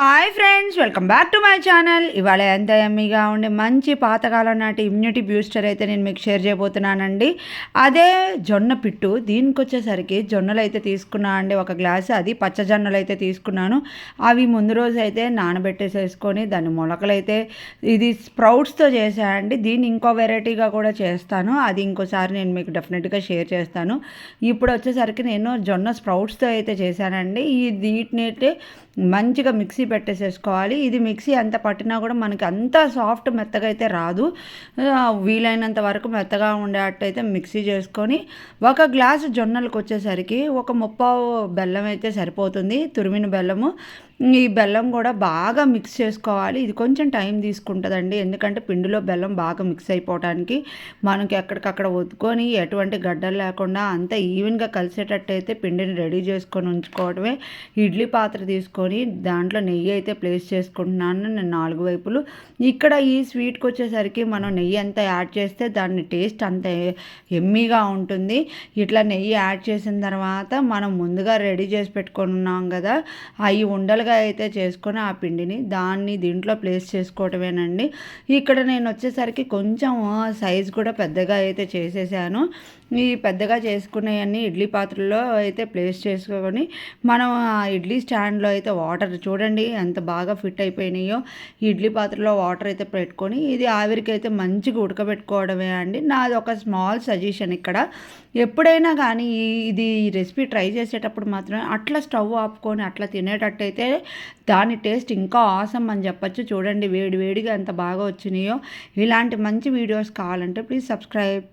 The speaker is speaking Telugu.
Hi friends, welcome back to my channel. ఇవాళ ఎంత యమ్మీగా ఉండే మంచి పాతకాలం నాటి ఇమ్యూనిటీ బూస్టర్ అయితే నేను మీకు షేర్ చేయబోతున్నానండి. అదే జొన్న పిట్టు. దీనికి వచ్చేసరికి జొన్నలు అయితే తీసుకున్నా అండి, ఒక గ్లాసు. అది పచ్చ జొన్నలు అయితే తీసుకున్నాను. అవి ముందు రోజు అయితే నానబెట్టేసేసుకొని దాన్ని మొలకలైతే ఇది స్ప్రౌట్స్తో చేశానండి. దీన్ని ఇంకో వెరైటీగా కూడా చేస్తాను, అది ఇంకోసారి నేను మీకు డెఫినెట్గా షేర్ చేస్తాను. ఇప్పుడు వచ్చేసరికి నేను జొన్న స్ప్రౌట్స్తో అయితే చేశానండి. వీటిని అయితే మంచిగా మిక్సీ పెట్టేసేసుకోవాలి. ఇది మిక్సీ ఎంత పట్టినా కూడా మనకి అంత సాఫ్ట్ మెత్తగా అయితే రాదు. వీలైనంత వరకు మెత్తగా ఉండేటట్టయితే మిక్సీ చేసుకొని ఒక గ్లాసు జొన్నలకు వచ్చేసరికి ఒక ముప్పావు బెల్లం అయితే సరిపోతుంది, తురిమిన బెల్లము. ఈ బెల్లం కూడా బాగా మిక్స్ చేసుకోవాలి. ఇది కొంచెం టైం తీసుకుంటుందండి, ఎందుకంటే పిండిలో బెల్లం బాగా మిక్స్ అయిపోవడానికి. మనకి ఎక్కడికక్కడ ఒత్తుకొని ఎటువంటి గడ్డలు లేకుండా అంత ఈవెన్గా కలిసేటట్టు అయితే పిండిని రెడీ చేసుకొని ఉంచుకోవడమే. ఇడ్లీ పాత్ర తీసుకొని దాంట్లో నెయ్యి అయితే ప్లేస్ చేసుకుంటున్నాను నేను 4 వైపులు. ఇక్కడ ఈ స్వీట్కి వచ్చేసరికి మనం నెయ్యి అంతా యాడ్ చేస్తే దాని టేస్ట్ అంత ఎమ్మీగా ఉంటుంది. ఇట్లా నెయ్యి యాడ్ చేసిన తర్వాత మనం ముందుగా రెడీ చేసి పెట్టుకున్నాం కదా, అవి ఉండలు అయితే చేసుకొని ఆ పిండిని దాన్ని దీంట్లో ప్లేస్ చేసుకోవటమేనండి. ఇక్కడ నేను వచ్చేసరికి కొంచెం సైజు కూడా పెద్దగా అయితే చేసేసాను. ఈ పెద్దగా చేసుకునేవన్నీ ఇడ్లీ పాత్రలో అయితే ప్లేస్ చేసుకొని మనం ఆ ఇడ్లీ స్టాండ్లో అయితే వాటర్ చూడండి ఎంత బాగా ఫిట్ అయిపోయినాయో. ఇడ్లీ పాత్రలో వాటర్ అయితే పెట్టుకొని ఇది ఆవిరికి అయితే మంచిగా ఉడకబెట్టుకోవడమే అండి. నాది ఒక స్మాల్ సజెషన్ ఇక్కడ. ఎప్పుడైనా కానీ ఈ రెసిపీ ట్రై చేసేటప్పుడు మాత్రం అట్లా స్టవ్ ఆపుకొని అట్లా తినేటట్టయితే దాని టేస్ట్ ఇంకా ఆసమ్ అని చెప్పచ్చు. చూడండి వేడి వేడిగా ఎంత బాగా వచ్చినాయో. ఇలాంటి మంచి వీడియోస్ కావాలంటే ప్లీజ్ సబ్స్క్రైబ్.